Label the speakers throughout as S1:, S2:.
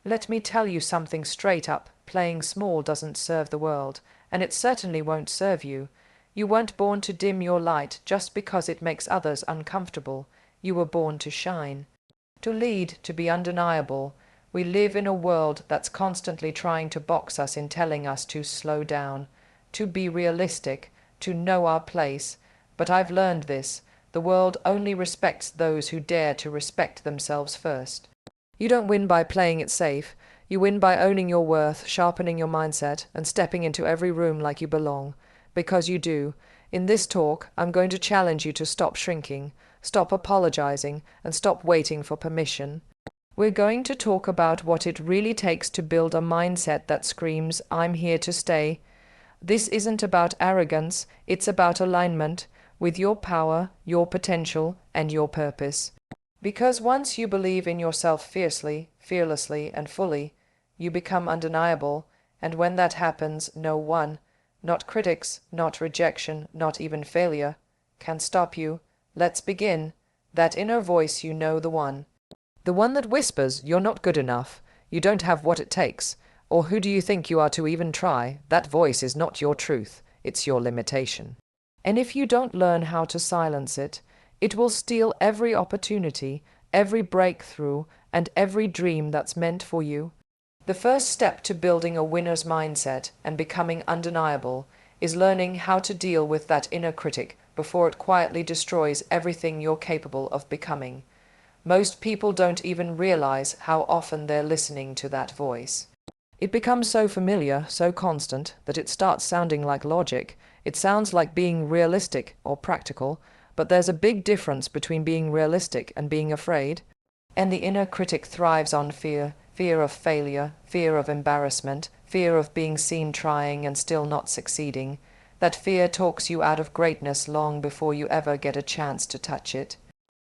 S1: Let me tell you something straight up. Playing small doesn't serve the world, and it certainly won't serve you. You weren't born to dim your light just because it makes others uncomfortable. You were born to shine, to lead, to be undeniable. We live in a world that's constantly trying to box us in telling us to slow down, to be realistic, to know our place. But I've learned this. The world only respects those who dare to respect themselves first. You don't win by playing it safe. You win by owning your worth, sharpening your mindset, and stepping into every room like you belong. Because you do. In this talk, I'm going to challenge you to stop shrinking, stop apologizing, and stop waiting for permission. We're going to talk about what it really takes to build a mindset that screams, "I'm here to stay." This isn't about arrogance, it's about alignment with your power, your potential, and your purpose. Because once you believe in yourself fiercely, fearlessly, and fully, you become undeniable, and when that happens, no one, not critics, not rejection, not even failure, can stop you. Let's begin. That inner voice, you know, the one. The one that whispers, "You're not good enough, you don't have what it takes, or who do you think you are to even try?" That voice is not your truth, it's your limitation. And if you don't learn how to silence it, it will steal every opportunity, every breakthrough, and every dream that's meant for you. The first step to building a winner's mindset and becoming undeniable is learning how to deal with that inner critic before it quietly destroys everything you're capable of becoming. Most people don't even realize how often they're listening to that voice. It becomes so familiar, so constant, that it starts sounding like logic. It sounds like being realistic or practical, but there's a big difference between being realistic and being afraid. And the inner critic thrives on fear, fear of failure, fear of embarrassment, fear of being seen trying and still not succeeding. That fear talks you out of greatness long before you ever get a chance to touch it.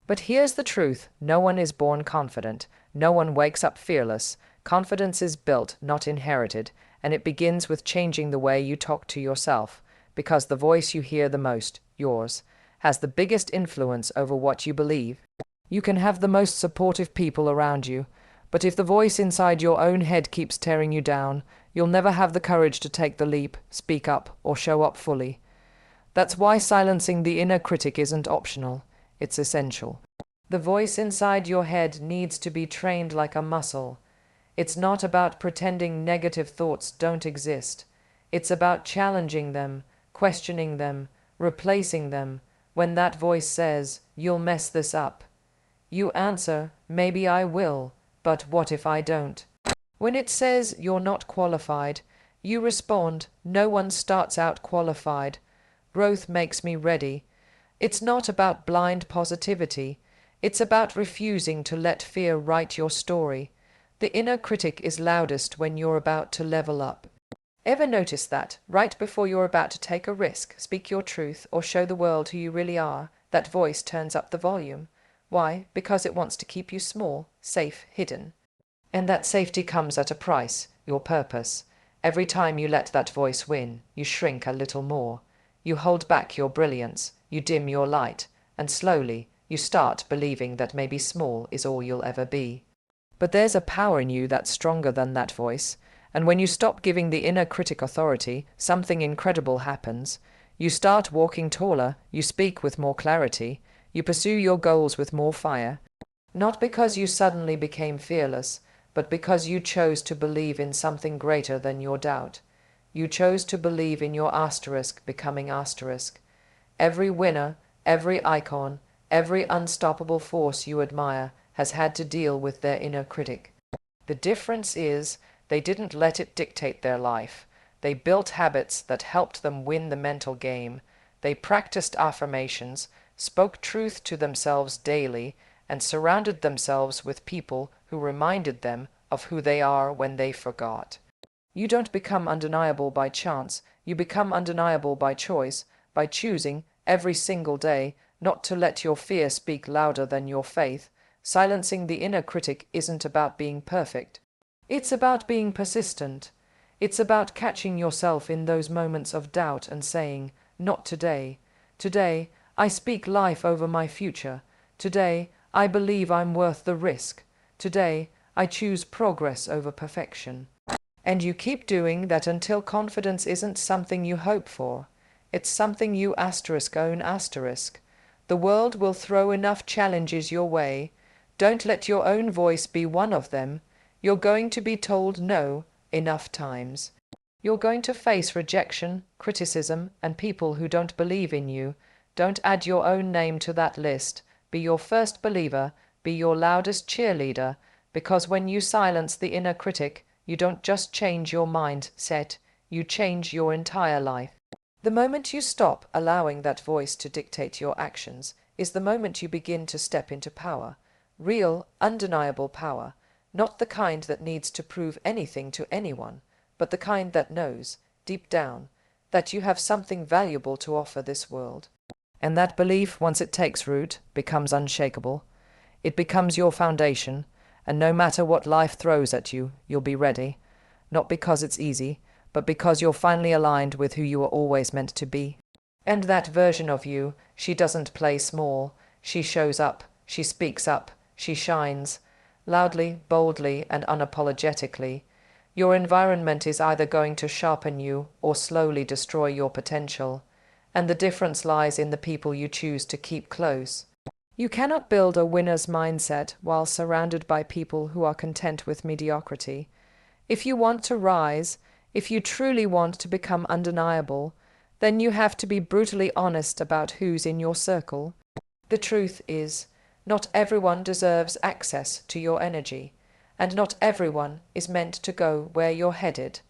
S1: But here's the truth. No one is born confident. No one wakes up fearless. Confidence is built, not inherited, and it begins with changing the way you talk to yourself, because the voice you hear the most, yours, has the biggest influence over what you believe. You can have the most supportive people around you, but if the voice inside your own head keeps tearing you down, you'll never have the courage to take the leap, speak up, or show up fully. That's why silencing the inner critic isn't optional. It's essential. The voice inside your head needs to be trained like a muscle. It's not about pretending negative thoughts don't exist. It's about challenging them, questioning them, replacing them. When that voice says, "You'll mess this up," you answer, "Maybe I will, but what if I don't?" When it says, "You're not qualified," you respond, "No one starts out qualified. Growth makes me ready." It's not about blind positivity. It's about refusing to let fear write your story. The inner critic is loudest when you're about to level up. Ever notice that, right before you're about to take a risk, speak your truth, or show the world who you really are, that voice turns up the volume? Why? Because it wants to keep you small, safe, hidden. And that safety comes at a price, your purpose. Every time you let that voice win, you shrink a little more. You hold back your brilliance, you dim your light, and slowly you start believing that maybe small is all you'll ever be. But there's a power in you that's stronger than that voice, and when you stop giving the inner critic authority, something incredible happens. You start walking taller, you speak with more clarity, you pursue your goals with more fire. Not because you suddenly became fearless, but because you chose to believe in something greater than your doubt. You chose to believe in your asterisk becoming asterisk. Every winner, every icon, every unstoppable force you admire has had to deal with their inner critic. The difference is, they didn't let it dictate their life. They built habits that helped them win the mental game. They practiced affirmations, spoke truth to themselves daily, and surrounded themselves with people who reminded them of who they are when they forgot. You don't become undeniable by chance. You become undeniable by choice, by choosing, every single day, not to let your fear speak louder than your faith. Silencing the inner critic isn't about being perfect. It's about being persistent. It's about catching yourself in those moments of doubt and saying, "Not today. Today, I speak life over my future. Today, I believe I'm worth the risk. Today, I choose progress over perfection. And you keep doing that until confidence isn't something you hope for. It's something you own asterisk. The world will throw enough challenges your way. Don't let your own voice be one of them. You're going to be told no enough times. You're going to face rejection, criticism, and people who don't believe in you. Don't add your own name to that list. Be your first believer. Be your loudest cheerleader. Because when you silence the inner critic, you don't just change your mindset, you change your entire life. The moment you stop allowing that voice to dictate your actions is the moment you begin to step into power. Real, undeniable power. Not the kind that needs to prove anything to anyone, but the kind that knows, deep down, that you have something valuable to offer this world. And that belief, once it takes root, becomes unshakable. It becomes your foundation, and no matter what life throws at you, you'll be ready. Not because it's easy, but because you're finally aligned with who you were always meant to be. And that version of you, she doesn't play small. She shows up, she speaks up, she shines, loudly, boldly, and unapologetically. Your environment is either going to sharpen you or slowly destroy your potential. And the difference lies in the people you choose to keep close. You cannot build a winner's mindset while surrounded by people who are content with mediocrity. If you want to rise, if you truly want to become undeniable, then you have to be brutally honest about who's in your circle. The truth is, not everyone deserves access to your energy, and not everyone is meant to go where you're headed.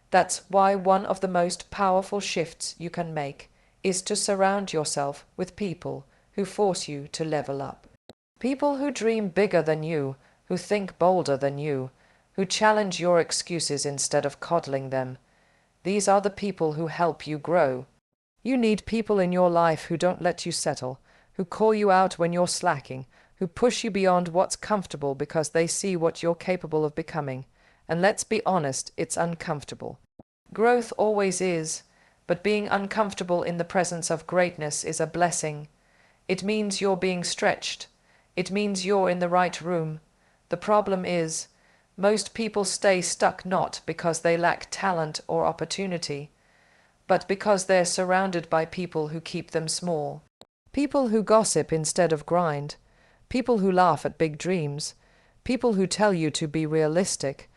S1: That's why one of the most powerful shifts you can make is to surround yourself with people who force you to level up. People who dream bigger than you, who think bolder than you, who challenge your excuses instead of coddling them. These are the people who help you grow. You need people in your life who don't let you settle, who call you out when you're slacking, who push you beyond what's comfortable because they see what you're capable of becoming. And let's be honest, it's uncomfortable. Growth always is, but being uncomfortable in the presence of greatness is a blessing. It means you're being stretched. It means you're in the right room. The problem is, most people stay stuck not because they lack talent or opportunity, but because they're surrounded by people who keep them small. People who gossip instead of grind. People who laugh at big dreams. People who tell you to be realistic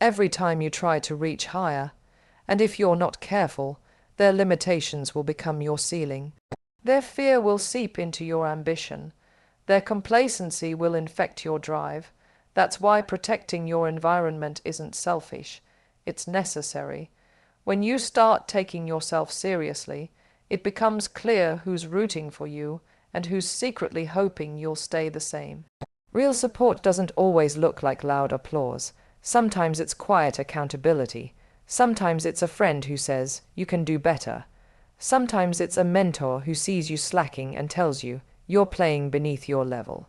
S1: every time you try to reach higher. And if you're not careful, their limitations will become your ceiling. Their fear will seep into your ambition. Their complacency will infect your drive. That's why protecting your environment isn't selfish. It's necessary. When you start taking yourself seriously, it becomes clear who's rooting for you and who's secretly hoping you'll stay the same. Real support doesn't always look like loud applause. Sometimes it's quiet accountability. Sometimes it's a friend who says, "You can do better." Sometimes it's a mentor who sees you slacking and tells you, "You're playing beneath your level."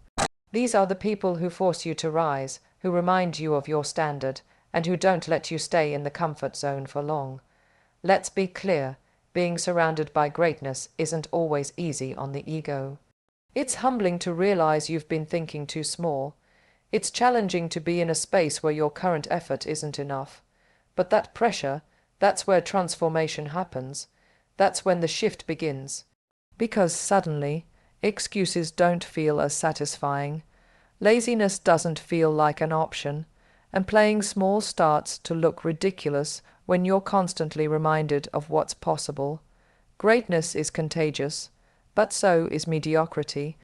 S1: These are the people who force you to rise, who remind you of your standard, and who don't let you stay in the comfort zone for long. Let's be clear, being surrounded by greatness isn't always easy on the ego. It's humbling to realize you've been thinking too small. It's challenging to be in a space where your current effort isn't enough. But that pressure, that's where transformation happens. That's when the shift begins. Because suddenly, excuses don't feel as satisfying. Laziness doesn't feel like an option. And playing small starts to look ridiculous when you're constantly reminded of what's possible. Greatness is contagious, but so is mediocrity.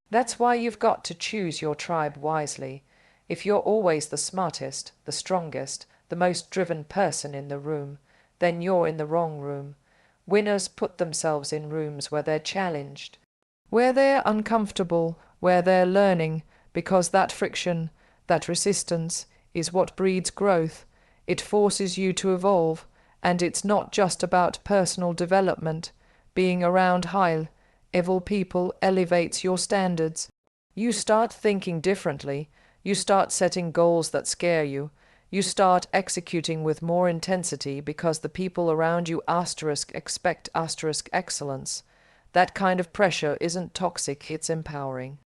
S1: That's why you've got to choose your tribe wisely. If you're always the smartest, the strongest, the most driven person in the room, then you're in the wrong room. Winners put themselves in rooms where they're challenged, where they're uncomfortable, where they're learning, because that friction, that resistance, is what breeds growth. It forces you to evolve, and it's not just about personal development. Being around high-level people elevates your standards. You start thinking differently. You start setting goals that scare you. You start executing with more intensity because the people around you expect excellence. That kind of pressure isn't toxic, it's empowering.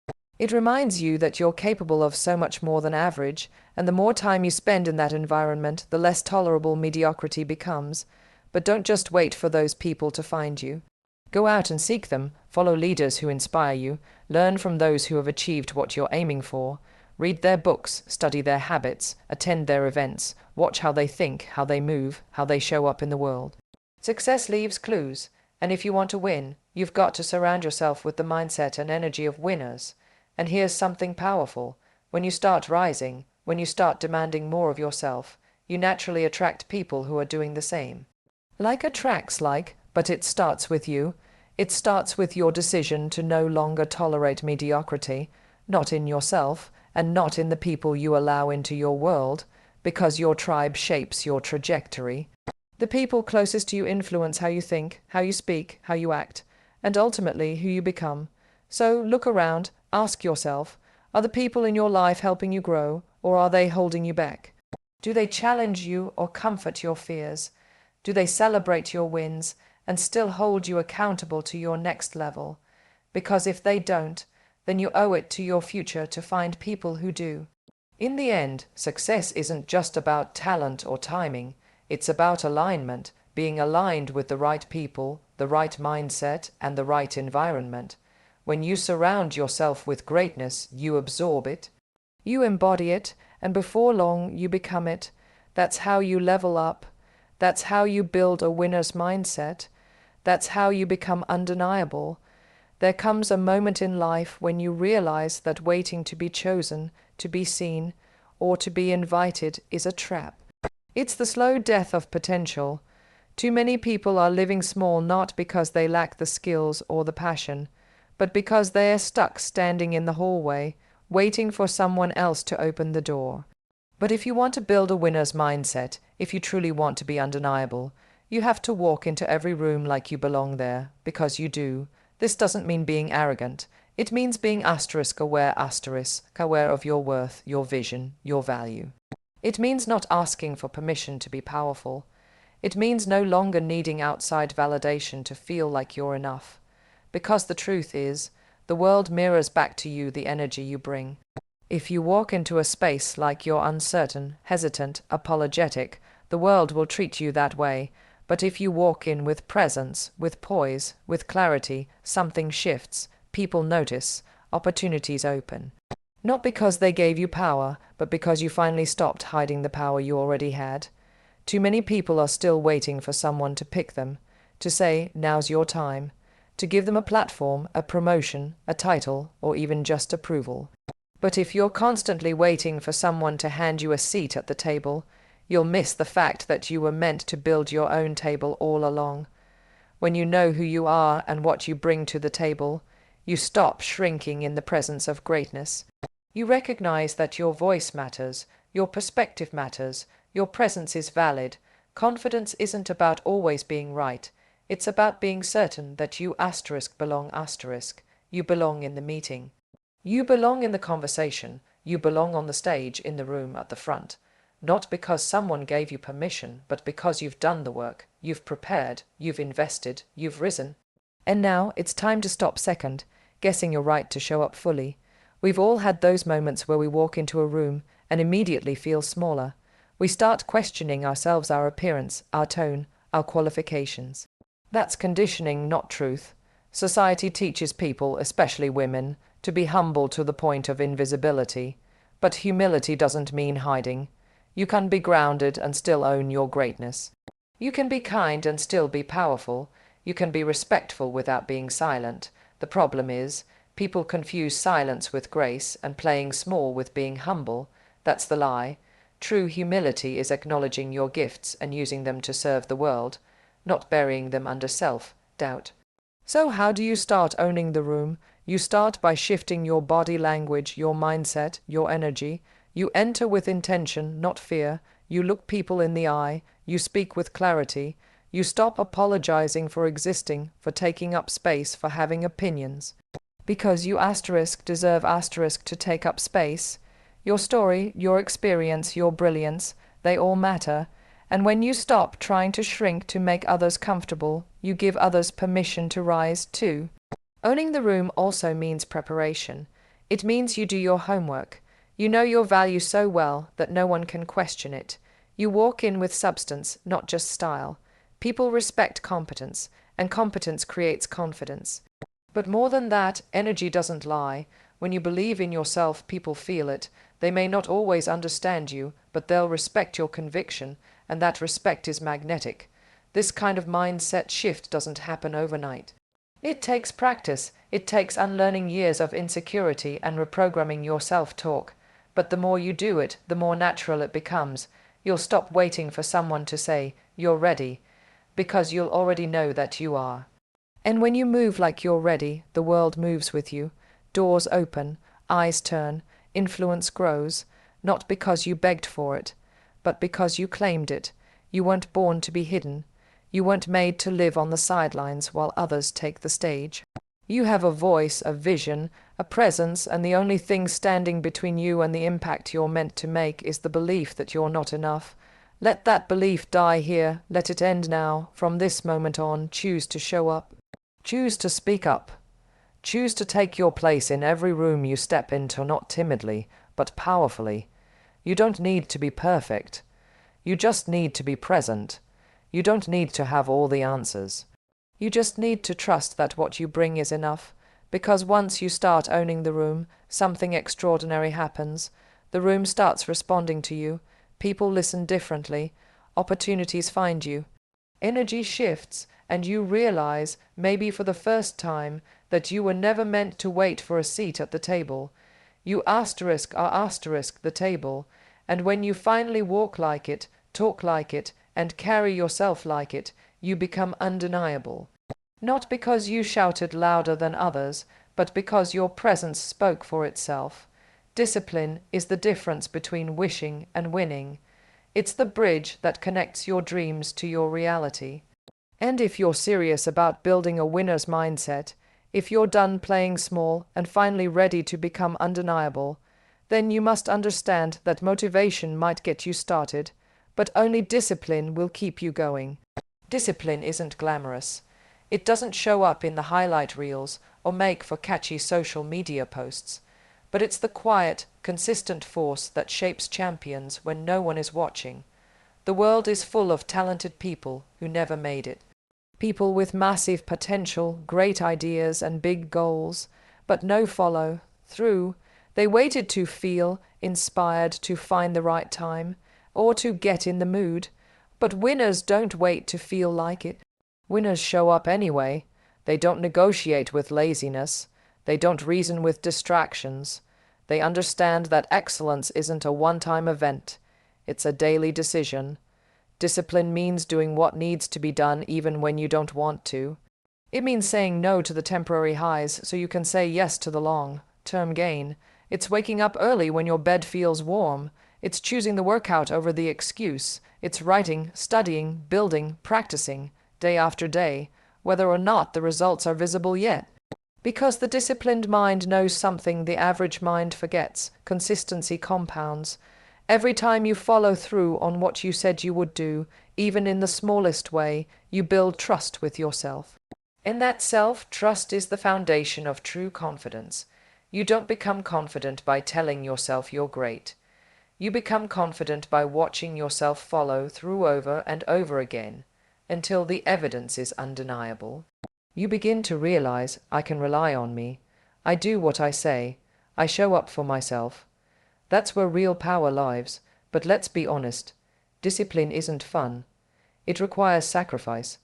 S1: It reminds you that you're capable of so much more than average, and the more time you spend in that environment, the less tolerable mediocrity becomes. But don't just wait for those people to find you. Go out and seek them, follow leaders who inspire you, learn from those who have achieved what you're aiming for. Read their books, study their habits, attend their events, watch how they think, how they move, how they show up in the world. Success leaves clues, and if you want to win, you've got to surround yourself with the mindset and energy of winners. And here's something powerful. When you start rising, when you start demanding more of yourself, you naturally attract people who are doing the same. Like attracts like, but it starts with you. It starts with your decision to no longer tolerate mediocrity, not in yourself, and not in the people you allow into your world, because your tribe shapes your trajectory. The people closest to you influence how you think, how you speak, how you act, and ultimately who you become. So look around, ask yourself, are the people in your life helping you grow, or are they holding you back? Do they challenge you or comfort your fears? Do they celebrate your wins and still hold you accountable to your next level? Because if they don't, then you owe it to your future to find people who do. In the end, success isn't just about talent or timing. It's about alignment, being aligned with the right people, the right mindset, and the right environment. When you surround yourself with greatness, you absorb it, you embody it, and before long you become it. That's how you level up. That's how you build a winner's mindset. That's how you become undeniable. There comes a moment in life when you realize that waiting to be chosen, to be seen, or to be invited is a trap. It's the slow death of potential. Too many people are living small not because they lack the skills or the passion, but because they are stuck standing in the hallway, waiting for someone else to open the door. But if you want to build a winner's mindset, if you truly want to be undeniable, you have to walk into every room like you belong there, because you do. This doesn't mean being arrogant. It means being aware of your worth, your vision, your value. It means not asking for permission to be powerful. It means no longer needing outside validation to feel like you're enough. Because the truth is, the world mirrors back to you the energy you bring. If you walk into a space like you're uncertain, hesitant, apologetic, the world will treat you that way. But if you walk in with presence, with poise, with clarity, something shifts, people notice, opportunities open. Not because they gave you power, but because you finally stopped hiding the power you already had. Too many people are still waiting for someone to pick them, to say, now's your time, to give them a platform, a promotion, a title, or even just approval. But if you're constantly waiting for someone to hand you a seat at the table, you'll miss the fact that you were meant to build your own table all along. When you know who you are and what you bring to the table, you stop shrinking in the presence of greatness. You recognize that your voice matters, your perspective matters, your presence is valid. Confidence isn't about always being right. It's about being certain that you belong. You belong in the meeting. You belong in the conversation. You belong on the stage, in the room, at the front. Not because someone gave you permission, but because you've done the work, you've prepared, you've invested, you've risen. And now it's time to stop second, guessing you're right to show up fully. We've all had those moments where we walk into a room and immediately feel smaller. We start questioning ourselves, our appearance, our tone, our qualifications. That's conditioning, not truth. Society teaches people, especially women, to be humble to the point of invisibility. But humility doesn't mean hiding. You can be grounded and still own your greatness. You can be kind and still be powerful. You can be respectful without being silent. The problem is, people confuse silence with grace and playing small with being humble. That's the lie. True humility is acknowledging your gifts and using them to serve the world, not burying them under self-doubt. So how do you start owning the room? You start by shifting your body language, your mindset, your energy. You enter with intention, not fear. You look people in the eye. You speak with clarity. You stop apologizing for existing, for taking up space, for having opinions. Because you deserve to take up space. Your story, your experience, your brilliance, they all matter. And when you stop trying to shrink to make others comfortable, you give others permission to rise too. Owning the room also means preparation. It means you do your homework. You know your value so well that no one can question it. You walk in with substance, not just style. People respect competence, and competence creates confidence. But more than that, energy doesn't lie. When you believe in yourself, people feel it. They may not always understand you, but they'll respect your conviction, and that respect is magnetic. This kind of mindset shift doesn't happen overnight. It takes practice. It takes unlearning years of insecurity and reprogramming your self-talk. But the more you do it, the more natural it becomes. You'll stop waiting for someone to say, "You're ready," because you'll already know that you are. And when you move like you're ready, the world moves with you. Doors open, eyes turn, influence grows, not because you begged for it, but because you claimed it. You weren't born to be hidden. You weren't made to live on the sidelines while others take the stage. You have a voice, a vision, a presence, and the only thing standing between you and the impact you're meant to make is the belief that you're not enough. Let that belief die here. Let it end now. From this moment on, choose to show up. Choose to speak up. Choose to take your place in every room you step into, not timidly, but powerfully. You don't need to be perfect. You just need to be present. You don't need to have all the answers. You just need to trust that what you bring is enough, because once you start owning the room, something extraordinary happens. The room starts responding to you. People listen differently. Opportunities find you. Energy shifts, and you realize, maybe for the first time, that you were never meant to wait for a seat at the table. You asterisk the table, and when you finally walk like it, talk like it, and carry yourself like it, you become undeniable. Not because you shouted louder than others, but because your presence spoke for itself. Discipline is the difference between wishing and winning. It's the bridge that connects your dreams to your reality. And if you're serious about building a winner's mindset, if you're done playing small and finally ready to become undeniable, then you must understand that motivation might get you started, but only discipline will keep you going. Discipline isn't glamorous. It doesn't show up in the highlight reels or make for catchy social media posts, but it's the quiet, consistent force that shapes champions when no one is watching. The world is full of talented people who never made it. People with massive potential, great ideas, and big goals, but no follow through. They waited to feel inspired, to find the right time, or to get in the mood. But winners don't wait to feel like it. Winners show up anyway. They don't negotiate with laziness. They don't reason with distractions. They understand that excellence isn't a one-time event. It's a daily decision. Discipline means doing what needs to be done even when you don't want to. It means saying no to the temporary highs so you can say yes to the long-term gain. It's waking up early when your bed feels warm. It's choosing the workout over the excuse. It's writing, studying, building, practicing, day after day, whether or not the results are visible yet. Because the disciplined mind knows something the average mind forgets. Consistency compounds. Every time you follow through on what you said you would do, even in the smallest way, you build trust with yourself. And that self-trust is the foundation of true confidence. You don't become confident by telling yourself you're great. You become confident by watching yourself follow through over and over again, until the evidence is undeniable. You begin to realize, I can rely on me. I do what I say. I show up for myself. That's where real power lies. But let's be honest, discipline isn't fun. It requires sacrifice.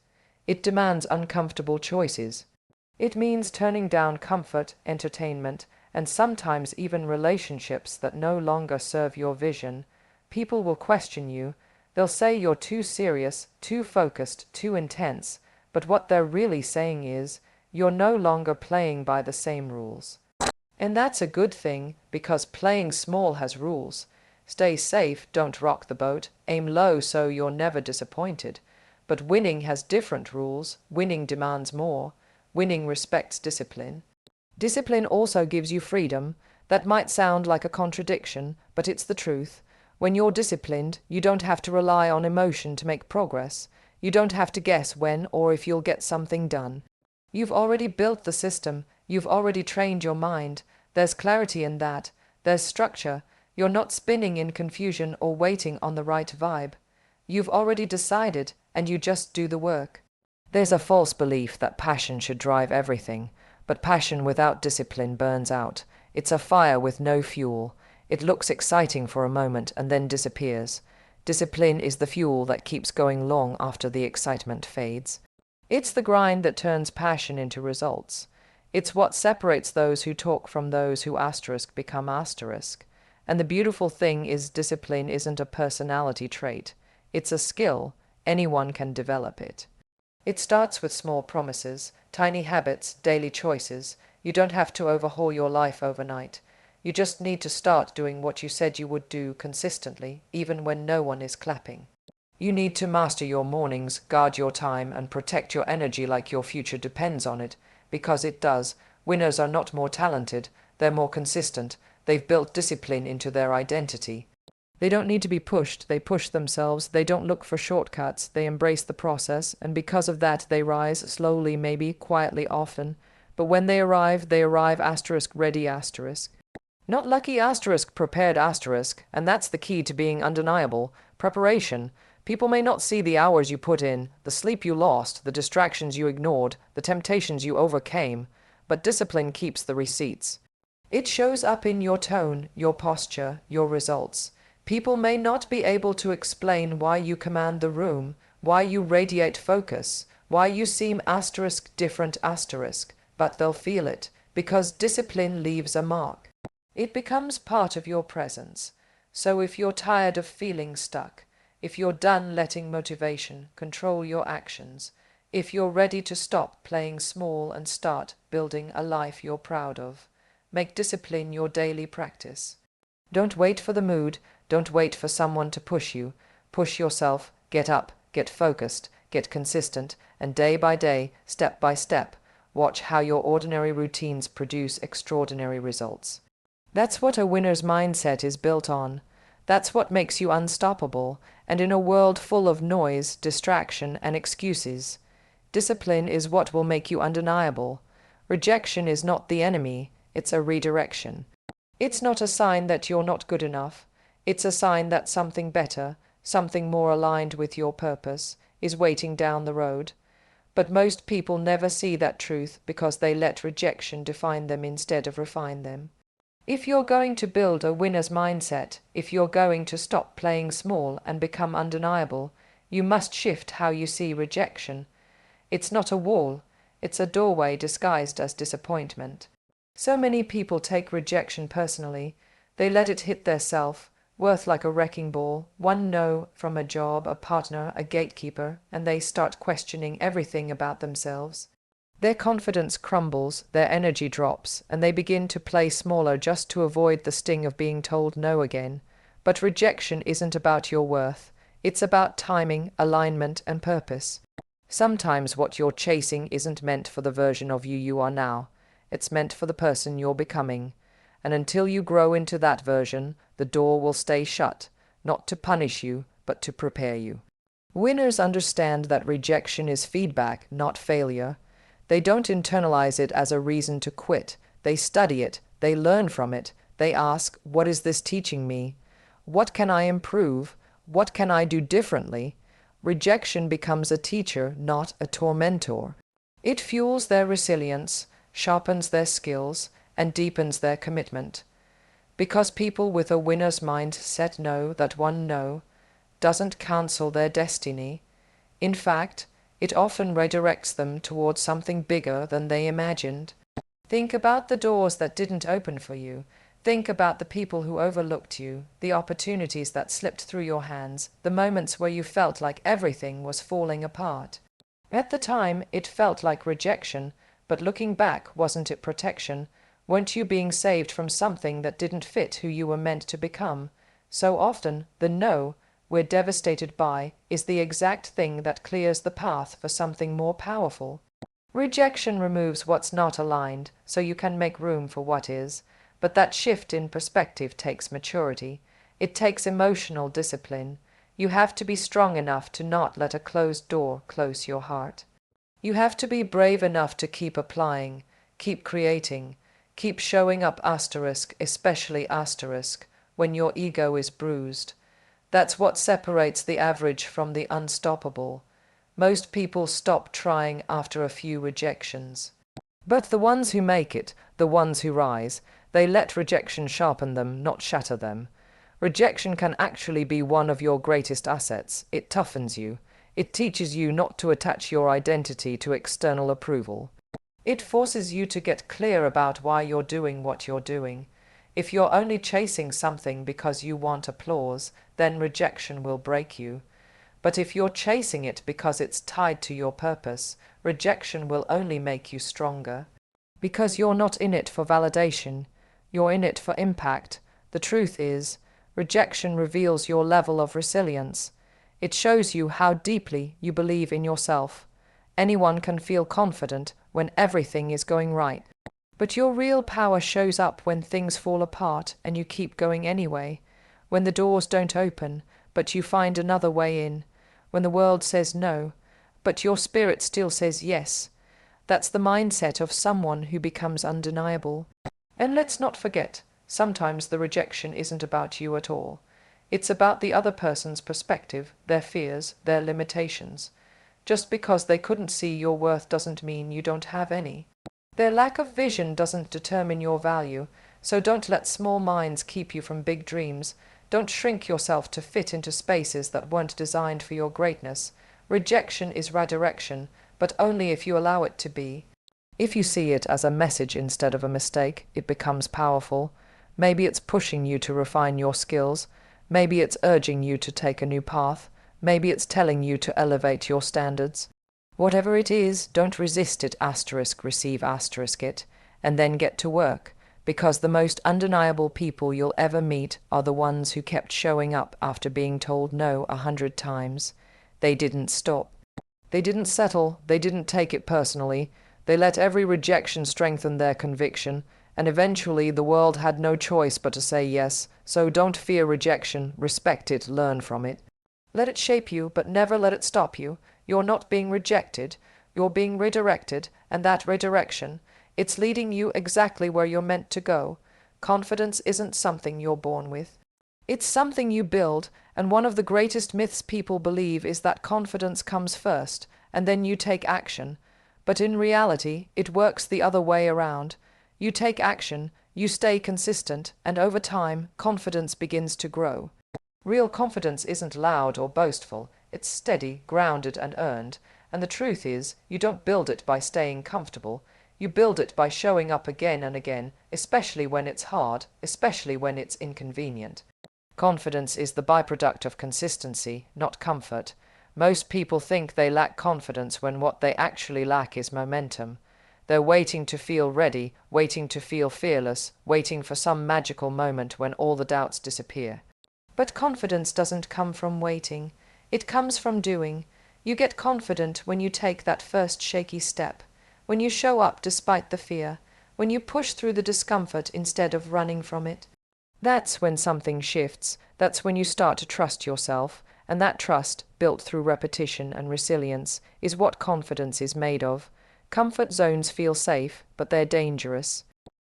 S1: It demands uncomfortable choices. It means turning down comfort, entertainment, and sometimes even relationships that no longer serve your vision. People will question you. They'll say you're too serious, too focused, too intense. But what they're really saying is, you're no longer playing by the same rules. And that's a good thing, because playing small has rules. Stay safe, don't rock the boat, aim low so you're never disappointed. But winning has different rules. Winning demands more. Winning respects discipline. Discipline also gives you freedom. That might sound like a contradiction, but it's the truth. When you're disciplined, you don't have to rely on emotion to make progress. You don't have to guess when or if you'll get something done. You've already built the system. You've already trained your mind. There's clarity in that. There's structure. You're not spinning in confusion or waiting on the right vibe. You've already decided, and you just do the work. There's a false belief that passion should drive everything, but passion without discipline burns out. It's a fire with no fuel. It looks exciting for a moment and then disappears. Discipline is the fuel that keeps going long after the excitement fades. It's the grind that turns passion into results. It's what separates those who talk from those who become asterisk. And the beautiful thing is discipline isn't a personality trait. It's a skill. Anyone can develop it. It starts with small promises, tiny habits, daily choices. You don't have to overhaul your life overnight. You just need to start doing what you said you would do consistently, even when no one is clapping. You need to master your mornings, guard your time, and protect your energy like your future depends on it, because it does. Winners are not more talented, they're more consistent. They've built discipline into their identity. They don't need to be pushed, they push themselves. They don't look for shortcuts, they embrace the process, and because of that they rise, slowly maybe, quietly often. But when they arrive ready asterisk. Not lucky asterisk, prepared asterisk, and that's the key to being undeniable. Preparation. People may not see the hours you put in, the sleep you lost, the distractions you ignored, the temptations you overcame, but discipline keeps the receipts. It shows up in your tone, your posture, your results. People may not be able to explain why you command the room, why you radiate focus, why you seem asterisk different asterisk, but they'll feel it, because discipline leaves a mark. It becomes part of your presence. So if you're tired of feeling stuck, if you're done letting motivation control your actions, if you're ready to stop playing small and start building a life you're proud of, make discipline your daily practice. Don't wait for the mood, don't wait for someone to push you. Push yourself, get up, get focused, get consistent, and day by day, step by step, watch how your ordinary routines produce extraordinary results. That's what a winner's mindset is built on. That's what makes you unstoppable, and in a world full of noise, distraction, and excuses, discipline is what will make you undeniable. Rejection is not the enemy, it's a redirection. It's not a sign that you're not good enough. It's a sign that something better, something more aligned with your purpose, is waiting down the road. But most people never see that truth because they let rejection define them instead of refine them. If you're going to build a winner's mindset, if you're going to stop playing small and become undeniable, you must shift how you see rejection. It's not a wall, it's a doorway disguised as disappointment. So many people take rejection personally. They let it hit their self-worth like a wrecking ball, one no from a job, a partner, a gatekeeper, and they start questioning everything about themselves. Their confidence crumbles, their energy drops, and they begin to play smaller just to avoid the sting of being told no again. But rejection isn't about your worth. It's about timing, alignment, and purpose. Sometimes what you're chasing isn't meant for the version of you are now. It's meant for the person you're becoming. And until you grow into that version, the door will stay shut, not to punish you, but to prepare you. Winners understand that rejection is feedback, not failure. They don't internalize it as a reason to quit. They study it, they learn from it, they ask, what is this teaching me? What can I improve? What can I do differently? Rejection becomes a teacher, not a tormentor. It fuels their resilience, sharpens their skills, and deepens their commitment. Because people with a winner's mindset know that one no doesn't cancel their destiny. In fact, it often redirects them towards something bigger than they imagined. Think about the doors that didn't open for you. Think about the people who overlooked you, the opportunities that slipped through your hands, the moments where you felt like everything was falling apart. At the time, it felt like rejection, but looking back, wasn't it protection? Weren't you being saved from something that didn't fit who you were meant to become? So often, the no we're devastated by is the exact thing that clears the path for something more powerful. Rejection removes what's not aligned, so you can make room for what is. But that shift in perspective takes maturity. It takes emotional discipline. You have to be strong enough to not let a closed door close your heart. You have to be brave enough to keep applying, keep creating, Keep showing up asterisk, especially asterisk, when your ego is bruised. That's what separates the average from the unstoppable. Most people stop trying after a few rejections. But the ones who make it, the ones who rise, they let rejection sharpen them, not shatter them. Rejection can actually be one of your greatest assets. It toughens you. It teaches you not to attach your identity to external approval. It forces you to get clear about why you're doing what you're doing. If you're only chasing something because you want applause, then rejection will break you. But if you're chasing it because it's tied to your purpose, rejection will only make you stronger. Because you're not in it for validation, you're in it for impact. The truth is, rejection reveals your level of resilience. It shows you how deeply you believe in yourself. Anyone can feel confident when everything is going right. But your real power shows up when things fall apart and you keep going anyway. When the doors don't open, but you find another way in. When the world says no, but your spirit still says yes. That's the mindset of someone who becomes undeniable. And let's not forget, sometimes the rejection isn't about you at all. It's about the other person's perspective, their fears, their limitations. Just because they couldn't see your worth doesn't mean you don't have any. Their lack of vision doesn't determine your value, so don't let small minds keep you from big dreams. Don't shrink yourself to fit into spaces that weren't designed for your greatness. Rejection is redirection, but only if you allow it to be. If you see it as a message instead of a mistake, it becomes powerful. Maybe it's pushing you to refine your skills. Maybe it's urging you to take a new path. Maybe it's telling you to elevate your standards. Whatever it is, don't resist it asterisk receive asterisk it, and then get to work, because the most undeniable people you'll ever meet are the ones who kept showing up after being told no 100 times. They didn't stop. They didn't settle. They didn't take it personally. They let every rejection strengthen their conviction, and eventually the world had no choice but to say yes. So don't fear rejection, respect it, learn from it. Let it shape you, but never let it stop you. You're not being rejected, you're being redirected, and that redirection, it's leading you exactly where you're meant to go. Confidence isn't something you're born with. It's something you build, and one of the greatest myths people believe is that confidence comes first, and then you take action. But in reality, it works the other way around. You take action, you stay consistent, and over time, confidence begins to grow. Real confidence isn't loud or boastful. It's steady, grounded, and earned. And the truth is, you don't build it by staying comfortable. You build it by showing up again and again, especially when it's hard, especially when it's inconvenient. Confidence is the byproduct of consistency, not comfort. Most people think they lack confidence when what they actually lack is momentum. They're waiting to feel ready, waiting to feel fearless, waiting for some magical moment when all the doubts disappear. But confidence doesn't come from waiting. It comes from doing. You get confident when you take that first shaky step, when you show up despite the fear, when you push through the discomfort instead of running from it. That's when something shifts. That's when you start to trust yourself, and that trust, built through repetition and resilience, is what confidence is made of. Comfort zones feel safe, but they're dangerous.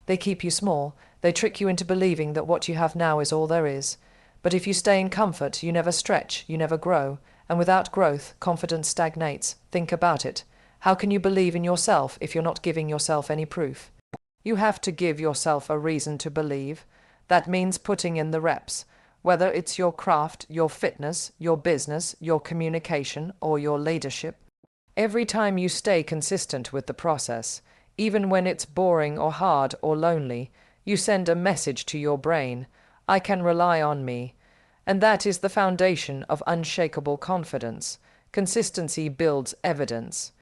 S1: They keep you small. They trick you into believing that what you have now is all there is. But if you stay in comfort, you never stretch, you never grow. And without growth, confidence stagnates. Think about it. How can you believe in yourself if you're not giving yourself any proof? You have to give yourself a reason to believe. That means putting in the reps. Whether it's your craft, your fitness, your business, your communication, or your leadership. Every time you stay consistent with the process, even when it's boring or hard or lonely, you send a message to your brain. I can rely on me. And that is the foundation of unshakable confidence. Consistency builds evidence.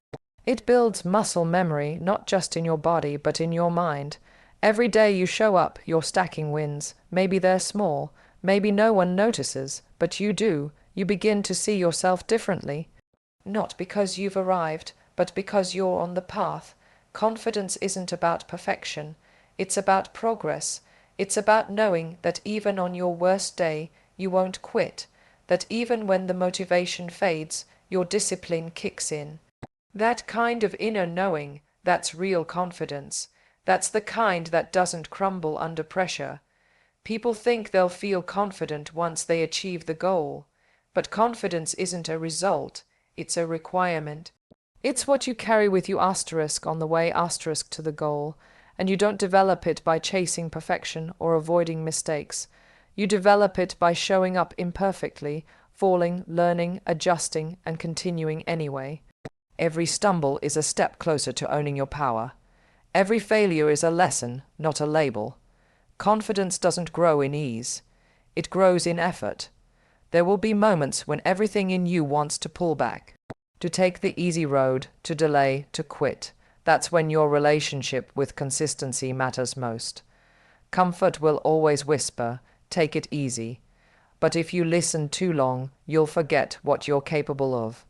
S1: It builds muscle memory, not just in your body, but in your mind. Every day you show up, you're stacking wins. Maybe they're small. Maybe no one notices, but you do. You begin to see yourself differently. Not because you've arrived, but because you're on the path. Confidence isn't about perfection. It's about progress. It's about knowing that even on your worst day, you won't quit, that even when the motivation fades, your discipline kicks in. That kind of inner knowing, that's real confidence. That's the kind that doesn't crumble under pressure. People think they'll feel confident once they achieve the goal, but confidence isn't a result, it's a requirement. It's what you carry with you asterisk on the way asterisk to the goal, and you don't develop it by chasing perfection or avoiding mistakes. You develop it by showing up imperfectly, falling, learning, adjusting, and continuing anyway. Every stumble is a step closer to owning your power. Every failure is a lesson, not a label. Confidence doesn't grow in ease. It grows in effort. There will be moments when everything in you wants to pull back, to take the easy road, to delay, to quit. That's when your relationship with consistency matters most. Comfort will always whisper, take it easy. But if you listen too long, you'll forget what you're capable of.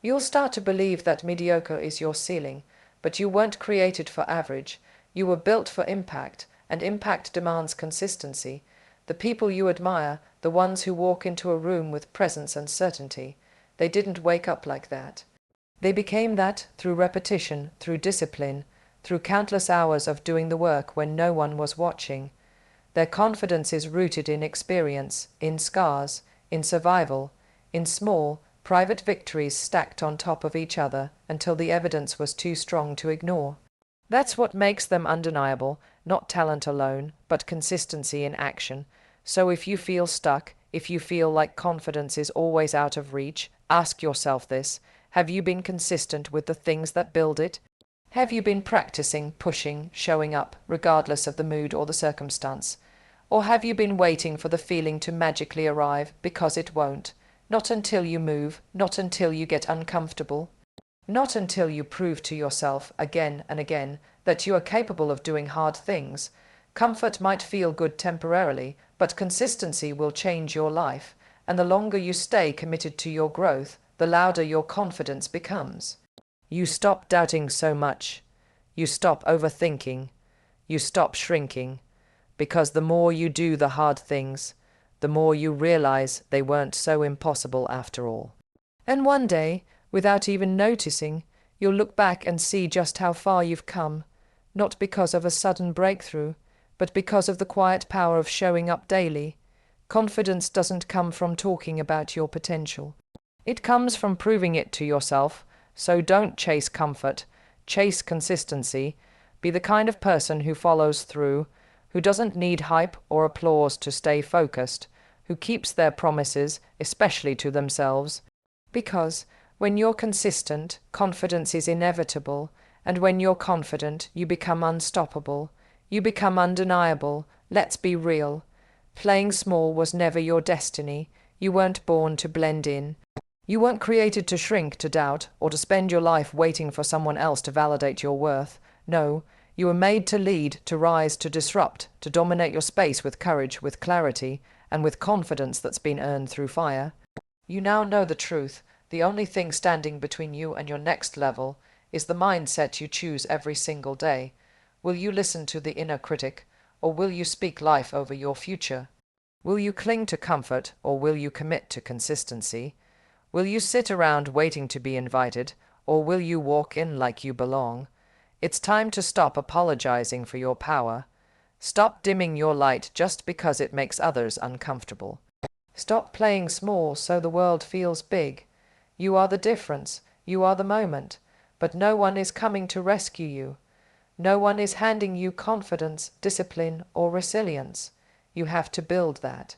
S1: You'll start to believe that mediocre is your ceiling, but you weren't created for average. You were built for impact, and impact demands consistency. The people you admire, the ones who walk into a room with presence and certainty, they didn't wake up like that. They became that through repetition, through discipline, through countless hours of doing the work when no one was watching. Their confidence is rooted in experience, in scars, in survival, in small, private victories stacked on top of each other until the evidence was too strong to ignore. That's what makes them undeniable, not talent alone, but consistency in action. So if you feel stuck, if you feel like confidence is always out of reach, ask yourself this: have you been consistent with the things that build it? Have you been practicing, pushing, showing up, regardless of the mood or the circumstance? Or have you been waiting for the feeling to magically arrive, because it won't? Not until you move, not until you get uncomfortable, not until you prove to yourself again and again that you are capable of doing hard things. Comfort might feel good temporarily, but consistency will change your life, and the longer you stay committed to your growth, the louder your confidence becomes. You stop doubting so much. You stop overthinking. You stop shrinking. Because the more you do the hard things, the more you realize they weren't so impossible after all. And one day, without even noticing, you'll look back and see just how far you've come, not because of a sudden breakthrough, but because of the quiet power of showing up daily. Confidence doesn't come from talking about your potential. It comes from proving it to yourself. So don't chase comfort, chase consistency. Be the kind of person who follows through, who doesn't need hype or applause to stay focused, who keeps their promises, especially to themselves. Because when you're consistent, confidence is inevitable, and when you're confident, you become unstoppable. You become undeniable. Let's be real. Playing small was never your destiny. You weren't born to blend in. You weren't created to shrink, to doubt, or to spend your life waiting for someone else to validate your worth. No, you were made to lead, to rise, to disrupt, to dominate your space with courage, with clarity, and with confidence that's been earned through fire. You now know the truth. The only thing standing between you and your next level is the mindset you choose every single day. Will you listen to the inner critic, or will you speak life over your future? Will you cling to comfort, or will you commit to consistency? Will you sit around waiting to be invited, or will you walk in like you belong? It's time to stop apologizing for your power. Stop dimming your light just because it makes others uncomfortable. Stop playing small so the world feels big. You are the difference. You are the moment. But no one is coming to rescue you. No one is handing you confidence, discipline, or resilience. You have to build that.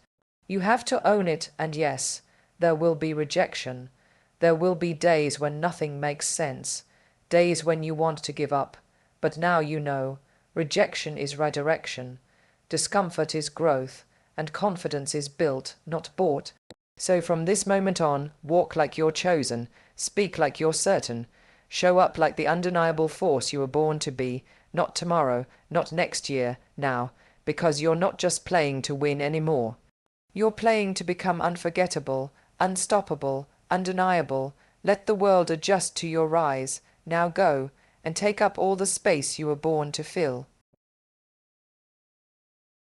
S1: You have to own it, and yes, there will be rejection. There will be days when nothing makes sense, days when you want to give up. But now you know, rejection is redirection, discomfort is growth, and confidence is built, not bought. So from this moment on, walk like you're chosen, speak like you're certain, show up like the undeniable force you were born to be, not tomorrow, not next year, now, because you're not just playing to win anymore. You're playing to become unforgettable, unstoppable, undeniable. Let the world adjust to your rise. Now go, and take up all the space you were born to fill.